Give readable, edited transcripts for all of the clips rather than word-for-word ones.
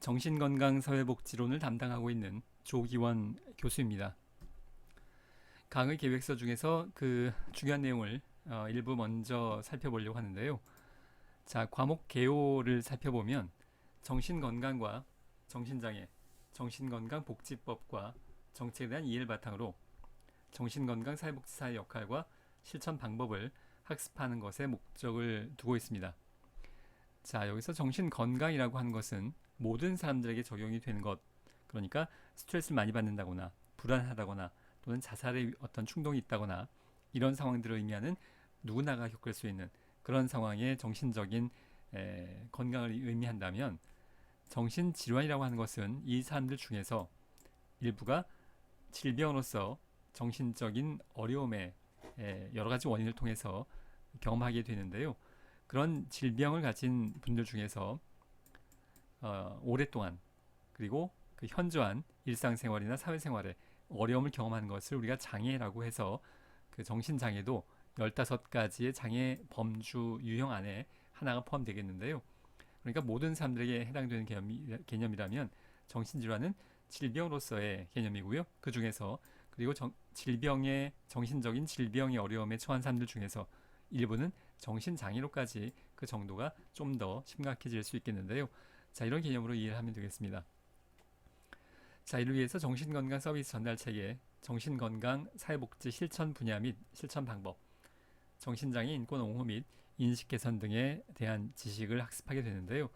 정신건강사회복지론을 담당하고 있는 조기원 교수입니다. 강의 계획서 중에서 그 중요한 내용을 일부 먼저 살펴보려고 하는데요. 자, 과목 개요를 살펴보면 정신건강과 정신장애, 정신건강복지법과 정책에 대한 이해를 바탕으로 정신건강사회복지사의 역할과 실천 방법을 학습하는 것에 목적을 두고 있습니다. 자, 여기서 정신건강이라고 하는 것은 모든 사람들에게 적용이 되는 것, 그러니까 스트레스를 많이 받는다거나 불안하다거나 또는 자살의 어떤 충동이 있다거나 이런 상황들을 의미하는 누구나가 겪을 수 있는 그런 상황의 정신적인 건강을 의미한다면, 정신질환이라고 하는 것은 이 사람들 중에서 일부가 질병으로서 정신적인 어려움의 여러 가지 원인을 통해서 경험하게 되는데요. 그런 질병을 가진 분들 중에서 오랫동안 그리고 그 현저한 일상생활이나 사회생활에 어려움을 경험하는 것을 우리가 장애라고 해서, 그 정신장애도 15가지의 장애 범주 유형 안에 하나가 포함되겠는데요. 그러니까 모든 사람들에게 해당되는 개념이라면 정신질환은 질병으로서의 개념이고요. 그 중에서 그리고 질병의 정신적인 질병의 어려움에 처한 사람들 중에서 일부는 정신장애로까지 그 정도가 좀 더 심각해질 수 있겠는데요. 자, 이런 개념으로 이해를 하면 되겠습니다. 자, 이를 위해서 정신건강 서비스 전달 체계, 정신건강 사회복지 실천 분야 및 실천 방법, 정신장애 인권 옹호 및 인식 개선 등에 대한 지식을 학습하게 되는데요.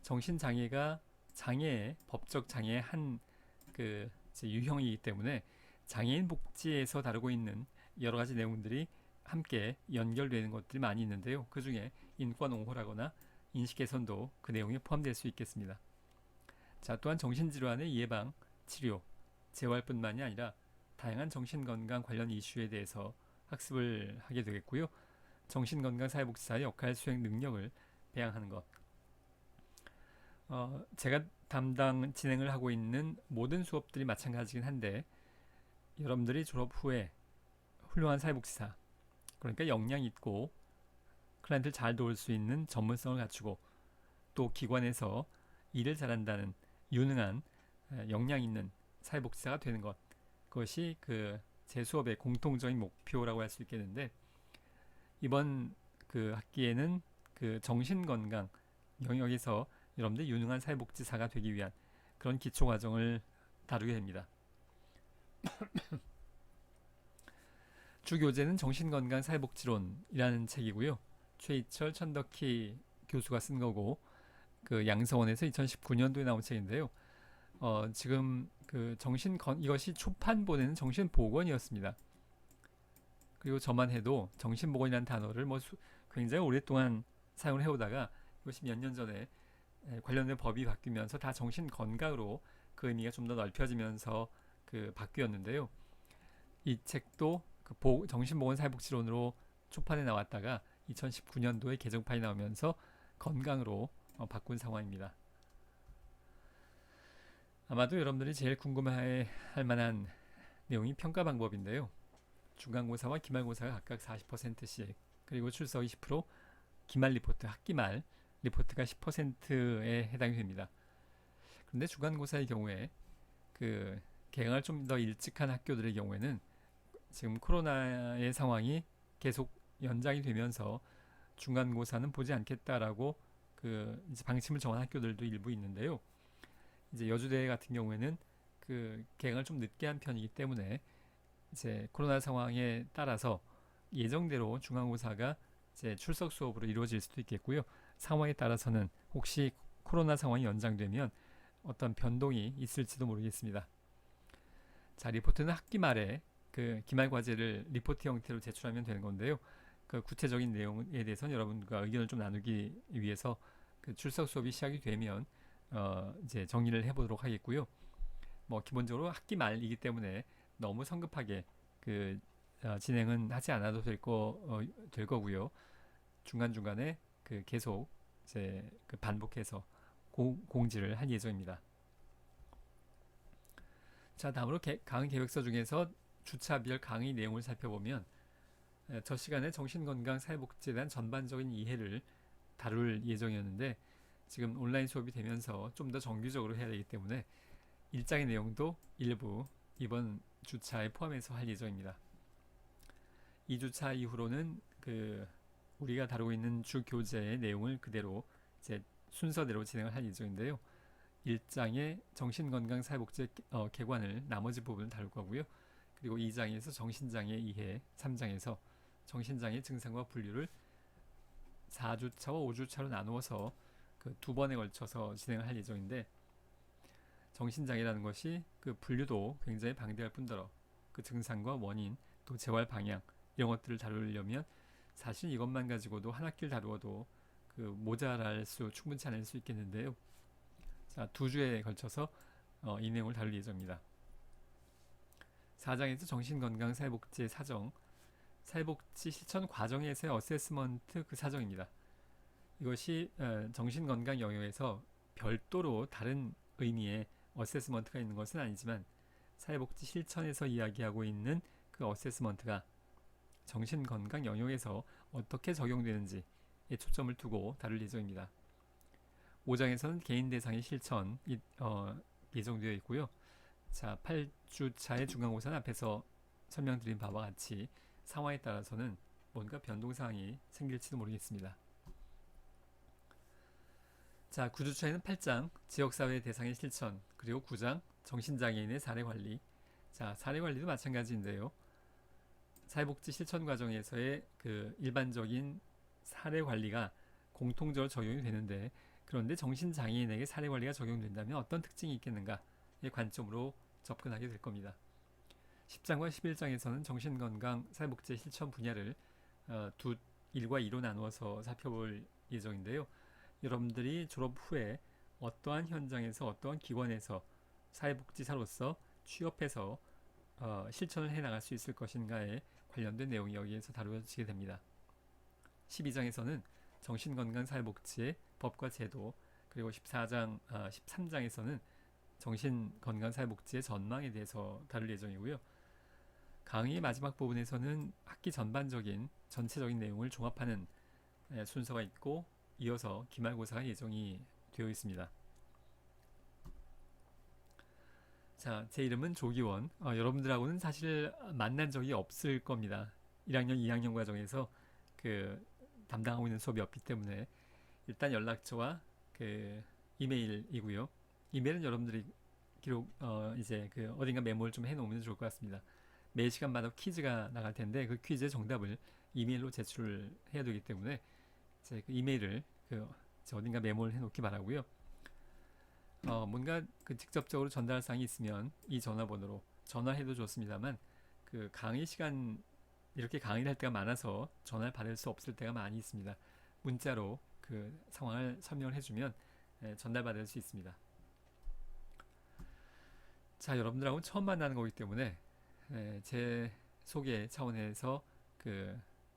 정신장애가 장애의 법적 장애의 한 그 유형이기 때문에 장애인 복지에서 다루고 있는 여러 가지 내용들이 함께 연결되는 것들이 많이 있는데요. 그 중에 인권 옹호라거나 인식 개선도 그 내용에 포함될 수 있겠습니다. 자, 또한 정신질환의 예방, 치료, 재활뿐만이 아니라 다양한 정신건강 관련 이슈에 대해서 학습을 하게 되겠고요. 정신건강사회복지사의 역할 수행 능력을 배양하는 것. 제가 진행을 하고 있는 모든 수업들이 마찬가지긴 한데, 여러분들이 졸업 후에 훌륭한 사회복지사, 그러니까 역량 있고 클라이언트를 잘 도울 수 있는 전문성을 갖추고 또 기관에서 일을 잘한다는 유능한 역량 있는 사회복지사가 되는 것, 그것이 그 제 수업의 공통적인 목표라고 할 수 있겠는데, 이번 그 학기에는 그 정신건강 영역에서 여러분들 유능한 사회복지사가 되기 위한 그런 기초과정을 다루게 됩니다. 주교재는 정신건강 사회복지론이라는 책이고요. 최희철 천덕희 교수가 쓴 거고, 그 양서원에서 2019년도에 나온 책인데요. 지금 그 이것이 초판본에는 정신보건이었습니다. 그리고 저만 해도 정신보건이라는 단어를 굉장히 오랫동안 사용을 해오다가 이것이 몇 년 전에 관련된 법이 바뀌면서 다 정신건강으로 그 의미가 좀 더 넓혀지면서 그 바뀌었는데요. 이 책도 그 정신보건사회복지론으로 초판에 나왔다가 2019년도에 개정판이 나오면서 건강으로 바꾼 상황입니다. 아마도 여러분들이 제일 궁금해할 만한 내용이 평가 방법인데요. 중간고사와 기말고사가 각각 40%씩, 그리고 출석 20%, 기말 리포트, 학기 말 리포트가 10%에 해당이 됩니다. 그런데 중간고사의 경우에 그 개강을 좀 더 일찍 한 학교들의 경우에는 지금 코로나의 상황이 계속 연장이 되면서 중간고사는 보지 않겠다라고 그 이제 방침을 정한 학교들도 일부 있는데요. 이제 여주대 같은 경우에는 그 개강을 좀 늦게 한 편이기 때문에 이제 코로나 상황에 따라서 예정대로 중간고사가 이제 출석 수업으로 이루어질 수도 있겠고요. 상황에 따라서는 혹시 코로나 상황이 연장되면 어떤 변동이 있을지도 모르겠습니다. 자, 리포트는 학기 말에 그 기말 과제를 리포트 형태로 제출하면 되는 건데요. 그 구체적인 내용에 대해서는 여러분과 의견을 좀 나누기 위해서 그 출석 수업이 시작이 되면 이제 정리를 해보도록 하겠고요. 뭐 기본적으로 학기 말이기 때문에 너무 성급하게 그 진행은 하지 않아도 될 거고요. 중간중간에 그 계속 이제 그 반복해서 공지를 할 예정입니다. 자, 다음으로 강의 계획서 중에서 주차별 강의 내용을 살펴보면, 저 시간에 정신건강 사회복지에 대한 전반적인 이해를 다룰 예정이었는데 지금 온라인 수업이 되면서 좀 더 정규적으로 해야 되기 때문에 일장의 내용도 일부 이번 주차에 포함해서 할 예정입니다. 2주차 이후로는 우리가 다루고 있는 주 교재의 내용을 그대로 이제 순서대로 진행을 할 예정인데요. 1장의 정신건강사회복지 개관을 나머지 부분을 다룰 거고요. 그리고 2장에서 정신장애 이해, 3장에서 정신장애 증상과 분류를 4주차와 5주차로 나누어서 그 두 번에 걸쳐서 진행을 할 예정인데, 정신장애라는 것이 그 분류도 굉장히 방대할 뿐더러 그 증상과 원인, 또 재활 방향 이런 것들을 다루려면 사실 이것만 가지고도 한 학기를 다루어도 모자랄 수 충분치 않을 수 있겠는데요. 자, 두 주에 걸쳐서 이 내용을 다룰 예정입니다. 4장에서 정신건강사회복지의 사정, 사회복지 실천 과정에서의 어세스먼트 그 사정입니다. 이것이 정신건강 영역에서 별도로 다른 의미의 어세스먼트가 있는 것은 아니지만 사회복지 실천에서 이야기하고 있는 그 어세스먼트가 정신건강 영역에서 어떻게 적용되는지에 초점을 두고 다룰 예정입니다. 5장에서는 개인 대상의 실천이 예정되어 있고요. 자, 8주차의 중간고사는 앞에서 설명드린 바와 같이 상황에 따라서는 뭔가 변동사항이 생길지도 모르겠습니다. 자, 9주차에는 8장 지역사회 대상의 실천, 그리고 9장 정신장애인의 사례관리. 자, 사례관리도 마찬가지인데요. 사회복지 실천 과정에서의 그 일반적인 사례관리가 공통적으로 적용이 되는데, 그런데 정신장애인에게 사례관리가 적용된다면 어떤 특징이 있겠는가의 관점으로 접근하게 될 겁니다. 10장과 11장에서는 정신건강 사회복지 실천 분야를 1과 2로 나누어서 살펴볼 예정인데요. 여러분들이 졸업 후에 어떠한 현장에서 어떠한 기관에서 사회복지사로서 취업해서 실천을 해나갈 수 있을 것인가에 관련된 내용이 여기에서 다루어지게 됩니다. 12장에서는 정신건강사회복지의 법과 제도, 그리고 13장에서는 정신건강사회복지의 전망에 대해서 다룰 예정이고요. 강의의 마지막 부분에서는 학기 전반적인 전체적인 내용을 종합하는 순서가 있고, 이어서 기말고사가 예정이 되어 있습니다. 자, 제 이름은 조기원. 여러분들하고는 사실 만난 적이 없을 겁니다. 1학년, 2학년 과정에서 담당하고 있는 수업이 없기 때문에 일단 연락처와 이메일이고요. 이메일은 여러분들이 기록 이제 어딘가 메모를 좀 해놓으면 좋을 것 같습니다. 매 시간마다 퀴즈가 나갈 텐데 그 퀴즈의 정답을 이메일로 제출해야 되기 때문에 그 이메일을 어딘가 메모를 해놓기 바라고요. 뭔가 직접적으로 전달할 사항이 있으면 이 전화번호로 전화해도 좋습니다만 강의 시간 이렇게 강의를 할 때가 많아서 전화를 받을 수 없을 때가 많이 있습니다. 문자로 상황을 설명을 해주면 전달받을 수 있습니다. 자, 여러분들하고 처음 만나는 거기 때문에 제 소개 차원에서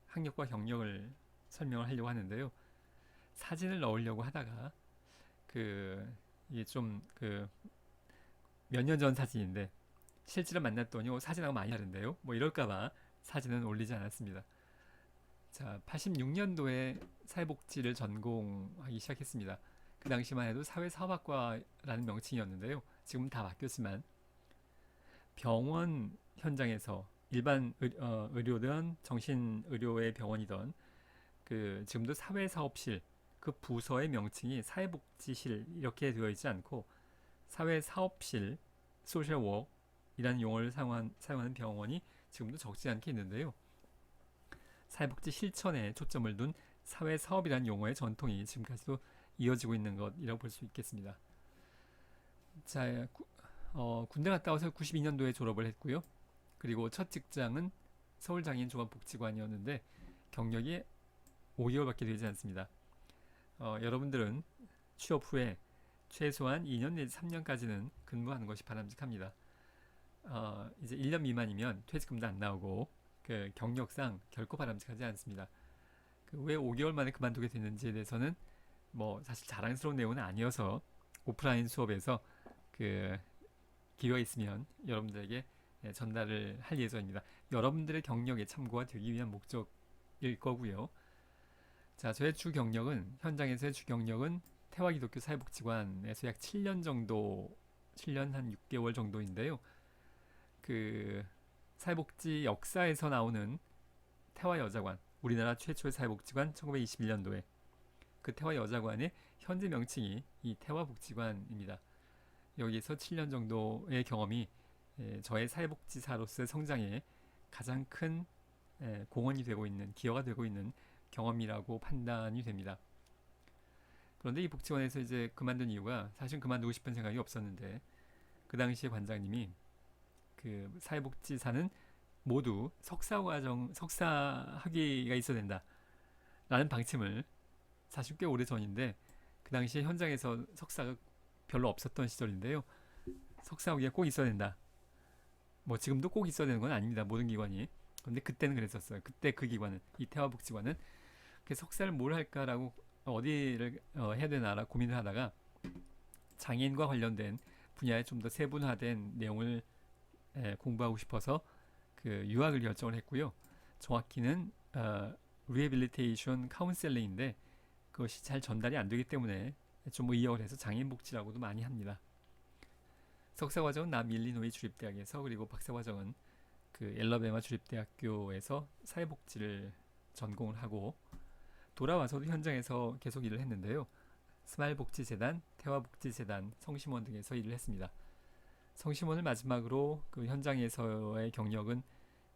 학력과 경력을 설명을 하려고 하는데요. 사진을 넣으려고 하다가 이게 좀 몇 년 전 사진인데 실제로 만났더니 사진하고 많이 다른데요. 뭐 이럴까봐 사진은 올리지 않았습니다. 자, 86년도에 사회복지를 전공하기 시작했습니다. 그 당시만 해도 사회사업학과라는 명칭이었는데요. 지금 다 바뀌었지만 병원 현장에서 일반 의료든 정신의료의 병원이든 지금도 사회사업실 그 부서의 명칭이 사회복지실 이렇게 되어 있지 않고 사회사업실 소셜워크이라는 용어를 사용하는 병원이 지금도 적지 않게 있는데요. 사회복지 실천에 초점을 둔 사회사업이라는 용어의 전통이 지금까지도 이어지고 있는 것이라고 볼 수 있겠습니다. 자, 군대 갔다 와서 92년도에 졸업을 했고요. 그리고 첫 직장은 서울장애인 종합복지관이었는데 경력이 5개월밖에 되지 않습니다. 여러분들은 취업 후에 최소한 2년 내지 3년까지는 근무하는 것이 바람직합니다. 이제 1년 미만이면 퇴직금도 안 나오고 경력상 결코 바람직하지 않습니다. 왜 5개월 만에 그만두게 됐는지에 대해서는 뭐 사실 자랑스러운 내용은 아니어서 오프라인 수업에서 기회가 있으면 여러분들에게 전달을 할 예정입니다. 여러분들의 경력에 참고가 되기 위한 목적일 거고요. 자, 저의 주 경력은 현장에서의 주 경력은 태화기독교 사회복지관에서 약 7년 정도, 7년 한 6개월 정도인데요. 그 사회복지 역사에서 나오는 태화여자관, 우리나라 최초의 사회복지관 1921년도에 그 태화여자관의 현재 명칭이 이 태화복지관입니다. 여기에서 7년 정도의 경험이 저의 사회복지사로서의 성장에 가장 큰 공헌이 되고 있는, 기여가 되고 있는 경험이라고 판단이 됩니다. 그런데 이 복지관에서 이제 그만둔 이유가 사실 그만두고 싶은 생각이 없었는데 그 당시에 관장님이 그 사회복지사는 모두 석사 학위가 있어야 된다 라는 방침을 사실 꽤 오래 전인데 그 당시에 현장에서 석사가 별로 없었던 시절인데요. 석사 학위가 꼭 있어야 된다. 뭐 지금도 꼭 있어야 되는 건 아닙니다. 모든 기관이. 근데 그때는 그랬었어요. 그때 그 기관은 이 태화복지관은 그 석사를 뭘 할까라고 어디를 해야 되나라 고민을 하다가 장애인과 관련된 분야에 좀 더 세분화된 내용을 공부하고 싶어서 그 유학을 결정을 했고요. 정확히는 리해빌리테이션 카운셀링인데 그것이 잘 전달이 안 되기 때문에 좀 의역을 해서 장애인복지라고도 많이 합니다. 석사과정은 남일리노이 주립대학에서, 그리고 박사과정은 그 엘러베마 주립대학교에서 사회복지를 전공을 하고 돌아와서도 현장에서 계속 일을 했는데요. 스마일복지재단, 태화복지재단, 성심원 등에서 일을 했습니다. 성심원을 마지막으로 그 현장에서의 경력은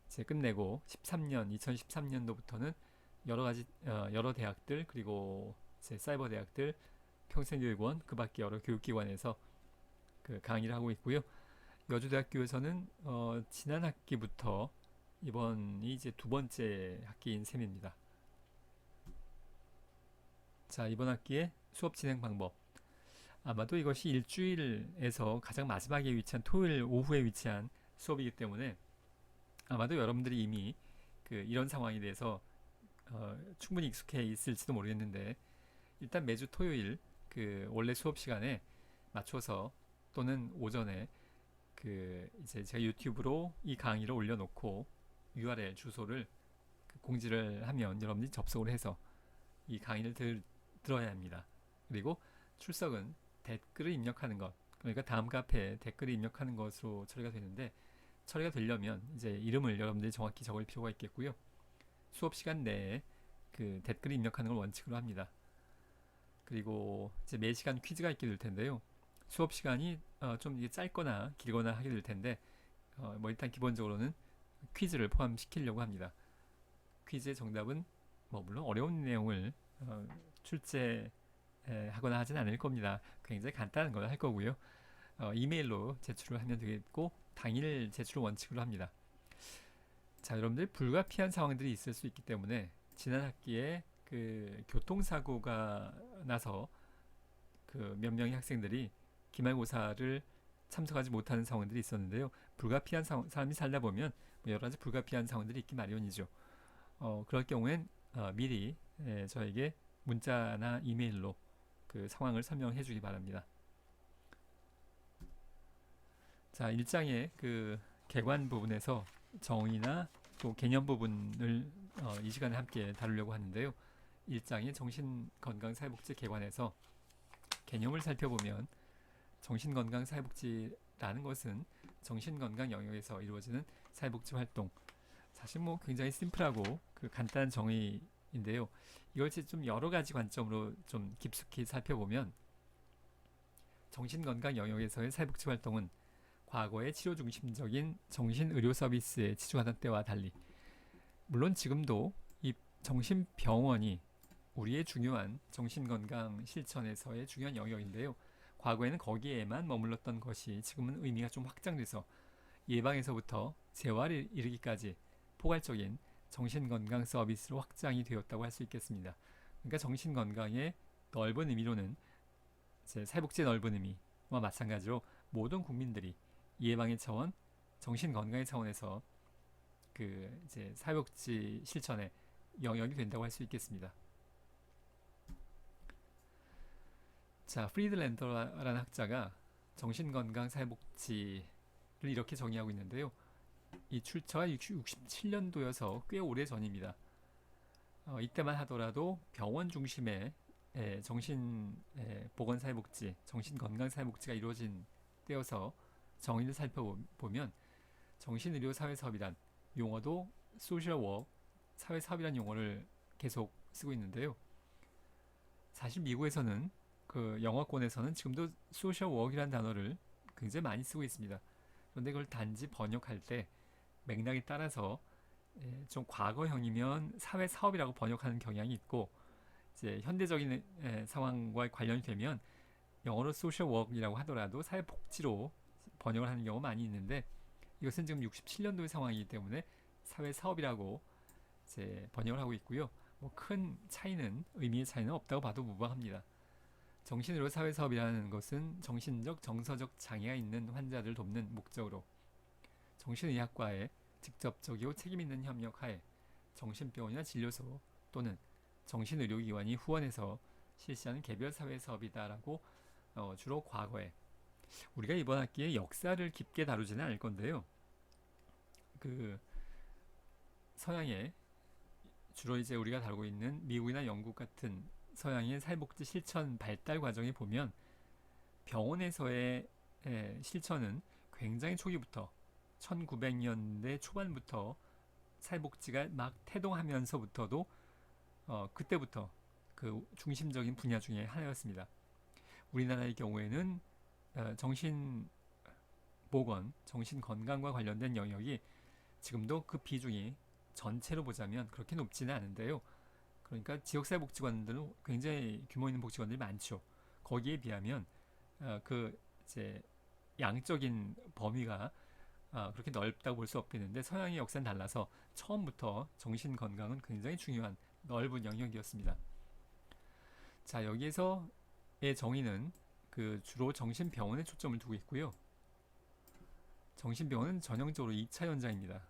이제 끝내고 2013년도부터는 여러 대학들, 그리고 이제 사이버 대학들, 평생교육원, 그 밖에 여러 교육기관에서 그 강의를 하고 있고요. 여주대학교에서는 지난 학기부터 이번이 이제 두 번째 학기인 셈입니다. 자, 이번 학기의 수업 진행 방법. 아마도 이것이 일주일에서 가장 마지막에 위치한 토요일 오후에 위치한 수업이기 때문에 아마도 여러분들이 이미 그 이런 상황에 대해서 충분히 익숙해 있을지도 모르겠는데 일단 매주 토요일 그 원래 수업 시간에 맞춰서 또는 오전에 그 이제 제가 유튜브로 이 강의를 올려놓고 URL 주소를 그 공지를 하면 여러분들이 접속을 해서 이 강의를 들어야 합니다. 그리고 출석은 댓글을 입력하는 것, 그러니까 다음 카페에 댓글을 입력하는 것으로 처리가 되는데 처리가 되려면 이제 이름을 여러분들이 정확히 적을 필요가 있겠고요. 수업 시간 내에 그 댓글을 입력하는 걸 원칙으로 합니다. 그리고 이제 매 시간 퀴즈가 있게 될 텐데요. 수업 시간이 좀 이게 짧거나 길거나 하게 될 텐데 뭐 일단 기본적으로는 퀴즈를 포함시키려고 합니다. 퀴즈의 정답은 뭐 물론 어려운 내용을 출제하거나 하진 않을 겁니다. 굉장히 간단한 걸 할 거고요. 이메일로 제출을 하면 되겠고 당일 제출을 원칙으로 합니다. 자, 여러분들 불가피한 상황들이 있을 수 있기 때문에 지난 학기에 그 교통사고가 나서 그 몇 명의 학생들이 기말고사를 참석하지 못하는 상황들이 있었는데요. 불가피한 사람이 살다 보면 뭐 여러 가지 불가피한 상황들이 있기 마련이죠. 그럴 경우엔 미리 저에게 문자나 이메일로 그 상황을 설명해 주기 바랍니다. 자, 1장의 그 개관 부분에서 정의나 또 개념 부분을 이 시간에 함께 다루려고 하는데요. 1장의 정신건강사회복지 개관에서 개념을 살펴보면 정신건강사회복지라는 것은 정신건강 영역에서 이루어지는 사회복지 활동, 사실 뭐 굉장히 심플하고 그 간단한 정의인데요. 이걸 좀 여러 가지 관점으로 좀 깊숙이 살펴보면 정신건강 영역에서의 사회복지 활동은 과거의 치료 중심적인 정신의료 서비스에 치중하던 때와 달리 물론 지금도 이 정신병원이 우리의 중요한 정신건강 실천에서의 중요한 영역인데요. 과거에는 거기에만 머물렀던 것이 지금은 의미가 좀 확장돼서 예방에서부터 재활에 이르기까지 포괄적인 정신건강 서비스로 확장이 되었다고 할 수 있겠습니다. 그러니까 정신건강의 넓은 의미로는 사회복지의 넓은 의미와 마찬가지로 모든 국민들이 예방의 차원, 정신건강의 차원에서 그 이제 사회복지 실천의 영역이 된다고 할 수 있겠습니다. 자, 프리드랜더라는 학자가 정신건강 사회복지를 이렇게 정의하고 있는데요. 이 출처가 67년도여서 꽤 오래 전입니다. 이때만 하더라도 병원 중심의 정신 보건사회복지, 정신건강사회복지가 이루어진 때여서 정의를 살펴보면 정신의료 사회사업이란 용어도 소셜워크, 사회사업이란 용어를 계속 쓰고 있는데요. 사실 미국에서는 그 영어권에서는 지금도 소셜워크이라는 단어를 굉장히 많이 쓰고 있습니다. 그런데 그걸 단지 번역할 때 맥락에 따라서 좀 과거형이면 사회사업이라고 번역하는 경향이 있고 이제 현대적인 상황과 관련이 되면 영어로 소셜워크이라고 하더라도 사회복지로 번역을 하는 경우가 많이 있는데 이것은 지금 67년도의 상황이기 때문에 사회사업이라고 이제 번역을 하고 있고요. 뭐 큰 차이는 의미의 차이는 없다고 봐도 무방합니다. 정신의료 사회사업이라는 것은 정신적, 정서적 장애가 있는 환자들 돕는 목적으로 정신의학과의 직접적이고 책임있는 협력하에 정신병원이나 진료소 또는 정신의료기관이 후원해서 실시하는 개별 사회사업이다라고 주로 과거에 우리가 이번 학기에 역사를 깊게 다루지는 않을 건데요. 그 서양의 주로 이제 우리가 다루고 있는 미국이나 영국 같은 서양의 사회복지 실천 발달 과정에 보면 병원에서의 실천은 굉장히 초기부터 1900년대 초반부터 사회복지가 막 태동하면서부터도 그때부터 그 중심적인 분야 중에 하나였습니다. 우리나라의 경우에는 정신보건, 정신건강과 관련된 영역이 지금도 그 비중이 전체로 보자면 그렇게 높지는 않은데요. 그러니까 지역사회복지관들은 굉장히 규모 있는 복지관들이 많죠. 거기에 비하면 그 이제 양적인 범위가 그렇게 넓다고 볼 수 없겠는데 서양의 역사는 달라서 처음부터 정신건강은 굉장히 중요한 넓은 영역이었습니다. 자, 여기에서의 정의는 그 주로 정신병원에 초점을 두고 있고요. 정신병원은 전형적으로 2차 현장입니다.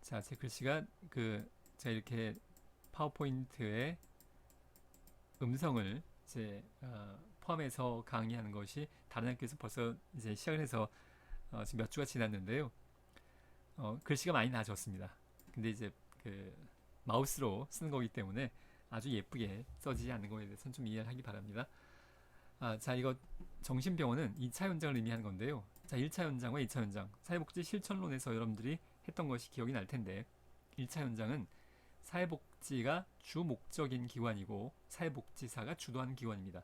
자, 제 글씨가 제가 이렇게 파워포인트에 음성을 이제 포함해서 강의하는 것이 다른 학교에서 벌써 이제 시작을 해서 지금 몇 주가 지났는데요. 글씨가 많이 나아졌습니다. 근데 이제 그 마우스로 쓰는 거기 때문에 아주 예쁘게 써지지 않는 거에 대해서는 좀 이해를 하기 바랍니다. 자, 이거 정신병원은 2차 현장을 의미하는 건데요. 자, 1차 현장과 2차 현장, 사회복지 실천론에서 여러분들이 했던 것이 기억이 날 텐데 1차 현장은 사회복지가 주 목적인 기관이고 사회복지사가 주도하는 기관입니다.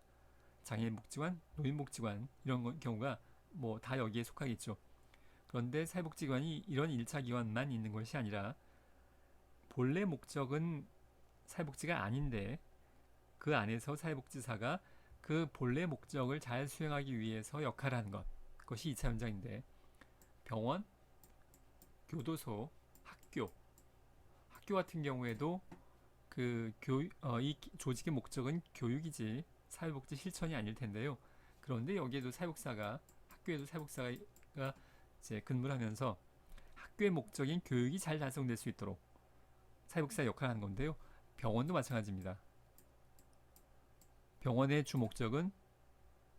장애인복지관, 노인복지관 이런 경우가 뭐 다 여기에 속하겠죠. 그런데 사회복지관이 이런 1차 기관만 있는 것이 아니라 본래 목적은 사회복지가 아닌데 그 안에서 사회복지사가 그 본래 목적을 잘 수행하기 위해서 역할을 하는 것, 그것이 2차 현장인데 병원, 교도소, 학교 같은 경우에도 이 조직의 목적은 교육이지 사회복지 실천이 아닐 텐데요. 그런데 여기에도 사회복사가 학교에도 사회복사가 이제 근무를 하면서 학교의 목적인 교육이 잘 달성될 수 있도록 사회복사 역할을 하는 건데요. 병원도 마찬가지입니다. 병원의 주 목적은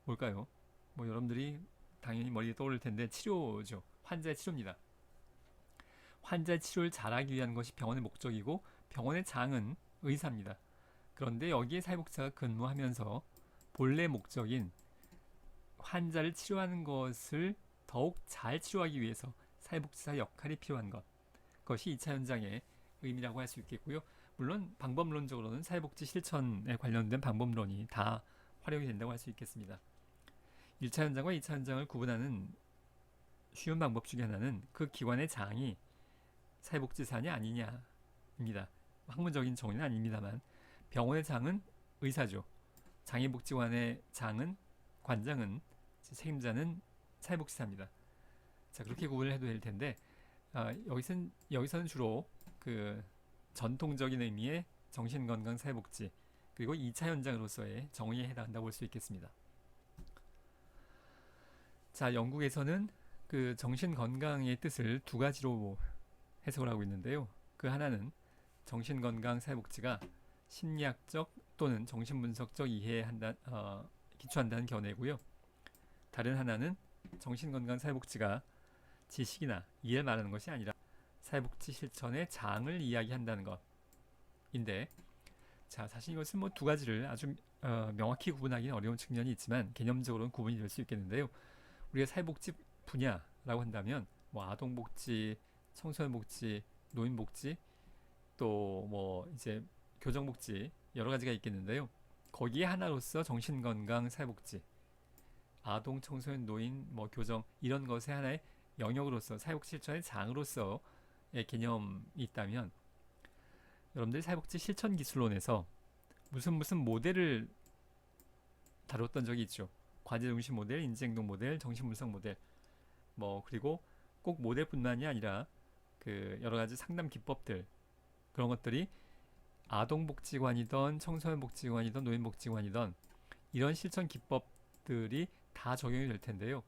뭘까요? 뭐 여러분들이 당연히 머리에 떠오를 텐데 치료죠. 환자의 치료입니다. 환자의 치료를 잘하기 위한 것이 병원의 목적이고 병원의 장은 의사입니다. 그런데 여기에 사회복지사가 근무하면서 본래 목적인 환자를 치료하는 것을 더욱 잘 치료하기 위해서 사회복지사 역할이 필요한 것, 그것이 2차 현장의 의미라고 할 수 있겠고요. 물론 방법론적으로는 사회복지 실천에 관련된 방법론이 다 활용이 된다고 할 수 있겠습니다. 1차 현장과 2차 현장을 구분하는 쉬운 방법 중에 하나는 그 기관의 장이 사회복지사냐 아니냐입니다. 학문적인 정의는 아닙니다만 병원의 장은 의사죠. 장애복지관의 장은 관장은 책임자는 사회복지사입니다. 자, 그렇게 구분을 해도 될 텐데 여기서는 주로 그 전통적인 의미의 정신건강 사회복지 그리고 2차 현장으로서의 정의에 해당한다고 볼 수 있겠습니다. 자, 영국에서는 그 정신건강의 뜻을 두 가지로 해석을 하고 있는데요. 그 하나는 정신건강 사회복지가 심리학적 또는 정신분석적 이해에 기초한다는 견해고요. 다른 하나는 정신건강 사회복지가 지식이나 이해를 말하는 것이 아니라 사회복지 실천의 장을 이야기한다는 것인데 자, 사실 이것은 뭐 두 가지를 아주 명확히 구분하기는 어려운 측면이 있지만 개념적으로는 구분이 될 수 있겠는데요. 우리가 사회복지 분야라고 한다면 뭐 아동복지, 청소년복지, 노인복지, 또 뭐 이제 교정복지 여러 가지가 있겠는데요. 거기에 하나로서 정신건강 사회복지, 아동, 청소년, 노인, 뭐 교정 이런 것의 하나의 영역으로서 사회복지 실천의 장으로서의 개념이 있다면 여러분들이 사회복지 실천 기술론에서 무슨 모델을 다뤘던 적이 있죠. 과제 중심 모델, 인지행동 모델, 정신분석 모델, 뭐 그리고 꼭 모델뿐만이 아니라 그 여러 가지 상담 기법들 그런 것들이 아동복지관이던 청소년복지관이던 노인복지관이던 이런 실천 기법들이 다 적용이 될 텐데요.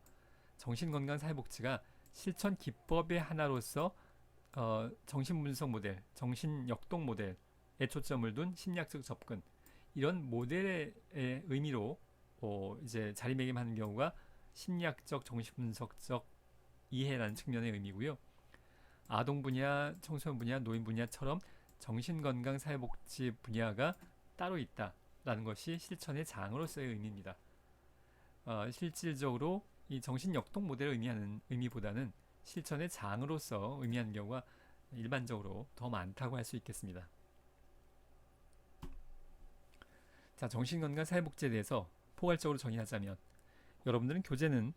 정신건강사회복지가 실천 기법의 하나로서 정신분석 모델, 정신역동 모델에 초점을 둔 심리학적 접근 이런 모델의 의미로 이제 자리매김하는 경우가 심리학적, 정신분석적 이해라는 측면의 의미고요. 아동 분야, 청소년 분야, 노인 분야처럼 정신건강사회복지 분야가 따로 있다라는 것이 실천의 장으로서의 의미입니다. 실질적으로 이 정신역동 모델을 의미하는 의미보다는 실천의 장으로서 의미하는 경우가 일반적으로 더 많다고 할 수 있겠습니다. 자, 정신건강사회복지에 대해서 포괄적으로 정의하자면 여러분들은 교재는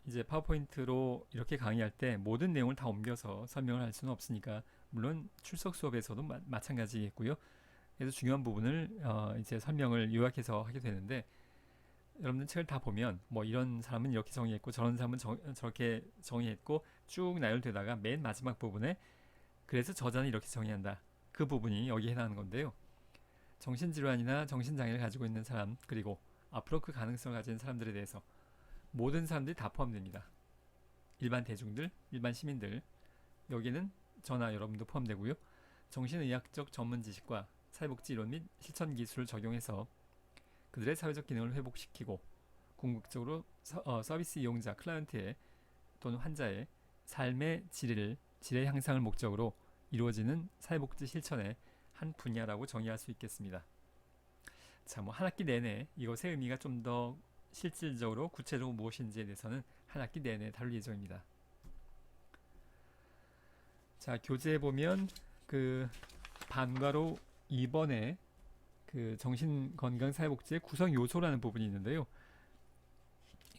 이제 파워포인트로 이렇게 강의할 때 모든 내용을 다 옮겨서 설명을 할 수는 없으니까 물론 출석 수업에서도 마찬가지겠고요. 그래서 중요한 부분을 이제 설명을 요약해서 하게 되는데 여러분들 책을 다 보면 뭐 이런 사람은 이렇게 정의했고 저런 사람은 저렇게 정의했고 쭉 나열되다가 맨 마지막 부분에 그래서 저자는 이렇게 정의한다. 그 부분이 여기에 해당하는 건데요. 정신질환이나 정신장애를 가지고 있는 사람 그리고 앞으로 그 가능성을 가진 사람들에 대해서 모든 사람들이 다 포함됩니다. 일반 대중들, 일반 시민들 여기는 저나 여러분도 포함되고요. 정신의학적 전문 지식과 사회복지 이론 및 실천 기술을 적용해서 그들의 사회적 기능을 회복시키고 궁극적으로 서비스 이용자, 클라이언트의 또는 환자의 삶의 질의 향상을 목적으로 이루어지는 사회복지 실천의 한 분야라고 정의할 수 있겠습니다. 자, 뭐 한 학기 내내 이것의 의미가 좀 더 실질적으로 구체적으로 무엇인지에 대해서는 한 학기 내내 다룰 예정입니다. 자, 교재에 보면 그 반괄호 2번에 그 정신건강사회복지의 구성 요소라는 부분이 있는데요.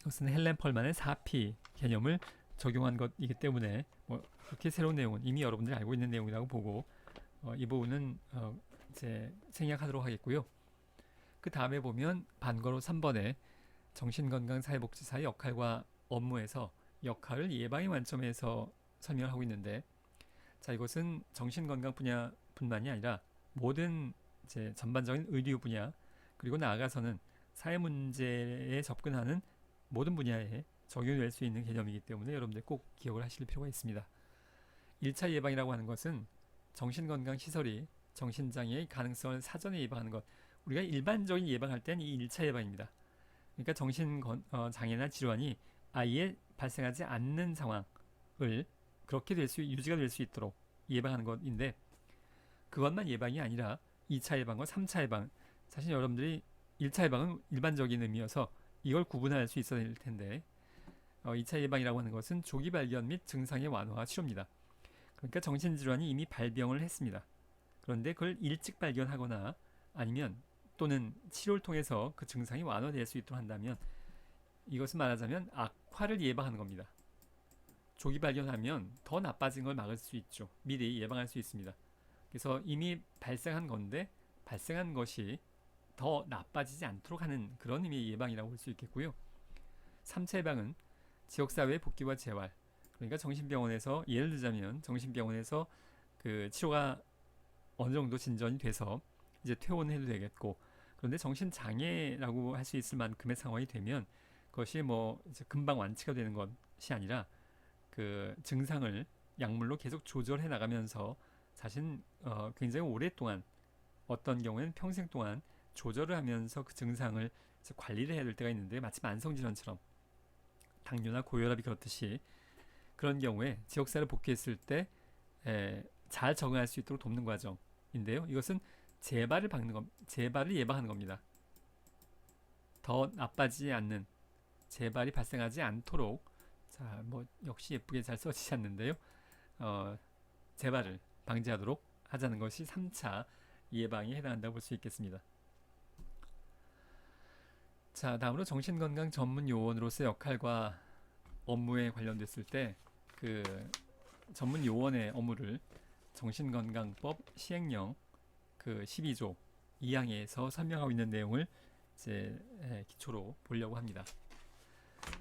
이것은 헬렌 펄만의 4P 개념을 적용한 것이기 때문에 뭐 그렇게 새로운 내용은 이미 여러분들이 알고 있는 내용이라고 보고 이 부분은 이제 생략하도록 하겠고요. 그 다음에 보면 반괄호 3번에 정신건강사회복지사의 역할과 업무에서 역할을 예방의 관점에서 설명을 하고 있는데 자, 이것은 정신건강 분야뿐만이 아니라 모든 이제 전반적인 의료 분야 그리고 나아가서는 사회 문제에 접근하는 모든 분야에 적용될 수 있는 개념이기 때문에 여러분들 꼭 기억을 하실 필요가 있습니다. 1차 예방이라고 하는 것은 정신건강시설이 정신장애의 가능성을 사전에 예방하는 것 우리가 일반적인 예방할 때는 이 1차 예방입니다. 그러니까 정신장애나 질환이 아예 발생하지 않는 상황을 그렇게 유지가 될 수 있도록 예방하는 것인데 그것만 예방이 아니라 2차 예방과 3차 예방 사실 여러분들이 1차 예방은 일반적인 의미여서 이걸 구분할 수 있어야 될 텐데 2차 예방이라고 하는 것은 조기 발견 및 증상의 완화와 치료입니다. 그러니까 정신질환이 이미 발병을 했습니다. 그런데 그걸 일찍 발견하거나 아니면 또는 치료를 통해서 그 증상이 완화될 수 있도록 한다면 이것은 말하자면 악화를 예방하는 겁니다. 조기 발견하면 더 나빠진 걸 막을 수 있죠. 미리 예방할 수 있습니다. 그래서 이미 발생한 건데 발생한 것이 더 나빠지지 않도록 하는 그런 의미의 예방이라고 볼 수 있겠고요. 3차 예방은 지역사회의 복귀와 재활 그러니까 정신병원에서 예를 들자면 정신병원에서 그 치료가 어느 정도 진전이 돼서 이제 퇴원해도 되겠고 그런데 정신장애라고 할 수 있을 만큼의 상황이 되면 그것이 뭐 이제 금방 완치가 되는 것이 아니라 그 증상을 약물로 계속 조절해 나가면서 사실 굉장히 오랫동안 어떤 경우에는 평생 동안 조절을 하면서 그 증상을 관리를 해야 될 때가 있는데 마치 만성질환처럼 당뇨나 고혈압이 그렇듯이 그런 경우에 지역사회로 복귀했을 때 잘 적응할 수 있도록 돕는 과정인데요. 이것은 재발을 예방하는 겁니다. 더 나빠지지 않는, 재발이 발생하지 않도록, 자, 뭐 역시 예쁘게 잘 써지지 않는데요. 재발을 방지하도록 하자는 것이 3차 예방에 해당한다고 볼 수 있겠습니다. 자, 다음으로 정신건강 전문 요원으로서의 역할과 업무에 관련됐을 때 그 전문 요원의 업무를 정신건강법 시행령 그 12조 2항에서 설명하고 있는 내용을 이제 기초로 보려고 합니다.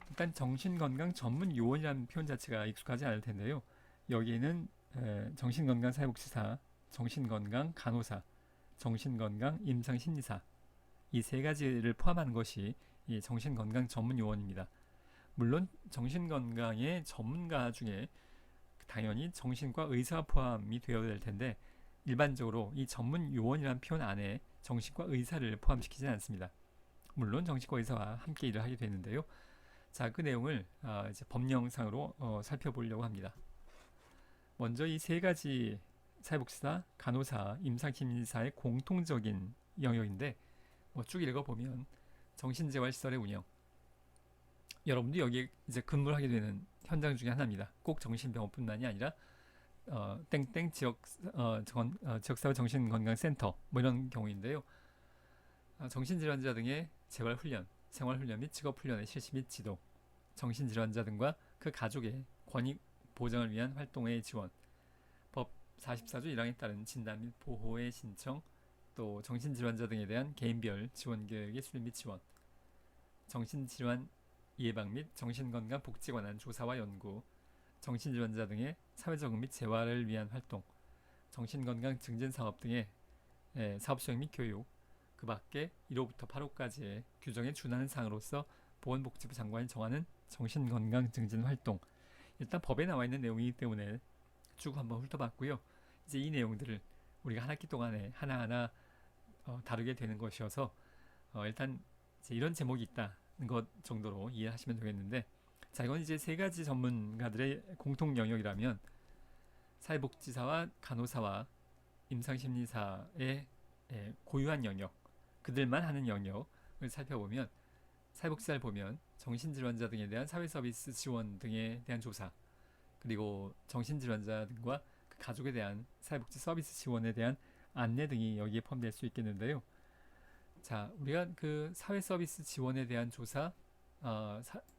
일단 정신건강 전문 요원이라는 표현 자체가 익숙하지 않을 텐데요. 여기에는 정신건강 사회복지사, 정신건강 간호사, 정신건강 임상심리사 이 세 가지를 포함하는 것이 이 정신건강 전문 요원입니다. 물론 정신건강의 전문가 중에 당연히 정신과 의사가 포함이 되어야 될 텐데 일반적으로 이 전문 요원이라는 표현 안에 정신과 의사를 포함시키지는 않습니다. 물론 정신과 의사와 함께 일을 하게 되는데요. 자, 그 내용을 이제 법령상으로 살펴보려고 합니다. 먼저 이 세 가지 사회복지사, 간호사, 임상심리사의 공통적인 영역인데 쭉 읽어보면 정신재활시설의 운영, 여러분도 여기에 이제 근무를 하게 되는 현장 중에 하나입니다. 꼭 정신병원뿐만이 아니라 땡땡 지역사회 정신건강센터 뭐 이런 경우인데요. 정신질환자 등의 재활훈련, 생활훈련 및 직업훈련의 실시 및 지도, 정신질환자 등과 그 가족의 권익 보장을 위한 활동의 지원, 법 44조 1항에 따른 진단 및 보호의 신청, 또 정신질환자 등에 대한 개인별 지원 계획의 수립 및 지원, 정신질환 예방 및 정신건강 복지에 관한 조사와 연구, 정신질환자 등의 사회적응 및 재활을 위한 활동, 정신건강 증진 사업 등의 사업 수행 및 교육, 그 밖에 1호부터 8호까지의 규정에 준하는 사항으로서 보건복지부 장관이 정하는 정신건강 증진 활동, 일단 법에 나와 있는 내용이기 때문에 쭉 한번 훑어봤고요. 이제 이 내용들을 우리가 한 학기 동안에 하나하나 다루게 되는 것이어서 일단 이제 이런 제목이 있다는 것 정도로 이해하시면 되겠는데, 자, 이건 이제 세 가지 전문가들의 공통 영역이라면 사회복지사와 간호사와 임상심리사의 고유한 영역, 그들만 하는 영역을 살펴보면 사회복지사를 보면 정신질환자 등에 대한 사회서비스 지원 등에 대한 조사, 그리고 정신질환자 등과 그 가족에 대한 사회복지 서비스 지원에 대한 안내 등이 여기에 포함될 수 있겠는데요. 자, 우리가 그 사회서비스 지원에 대한 조사,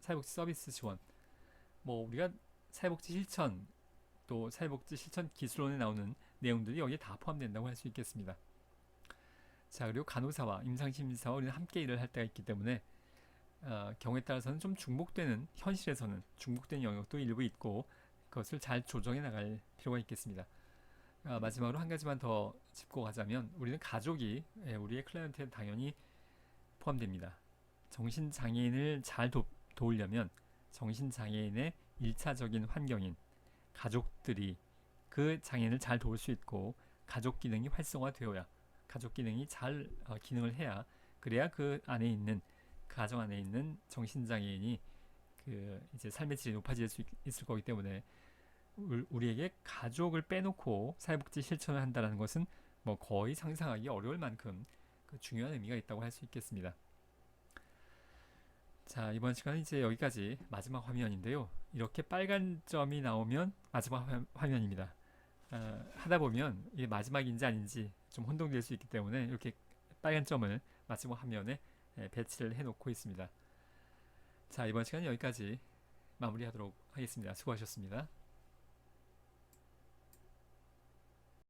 사회복지 서비스 지원, 뭐 우리가 사회복지 실천, 또 사회복지 실천 기술론에 나오는 내용들이 여기에 다 포함된다고 할 수 있겠습니다. 자, 그리고 간호사와 임상심리사와 우리는 함께 일을 할 때가 있기 때문에 경우에 따라서는 좀 중복되는, 현실에서는 중복되는 영역도 일부 있고 그것을 잘 조정해 나갈 필요가 있겠습니다. 마지막으로 한 가지만 더 짚고 가자면 우리는 가족이 우리의 클라이언트에 당연히 포함됩니다. 정신장애인을 잘 도우려면 정신장애인의 1차적인 환경인 가족들이 그 장애인을 잘 도울 수 있고 가족 기능이 활성화되어야, 가족 기능이 잘 기능을 해야, 그래야 그 안에 있는, 그 가정 안에 있는 정신장애인이 그 이제 삶의 질이 높아질 수 있을 거기 때문에 우리에게 가족을 빼놓고 사회복지 실천을 한다는 것은 뭐 거의 상상하기 어려울 만큼 그 중요한 의미가 있다고 할 수 있겠습니다. 자, 이번 시간은 이제 여기까지 마지막 화면인데요. 이렇게 빨간 점이 나오면 마지막 화면입니다. 하다 보면 이게 마지막인지 아닌지 좀 혼동될 수 있기 때문에 이렇게 빨간 점을 마지막 화면에 배치를 해놓고 있습니다. 자, 이번 시간은 여기까지 마무리하도록 하겠습니다. 수고하셨습니다.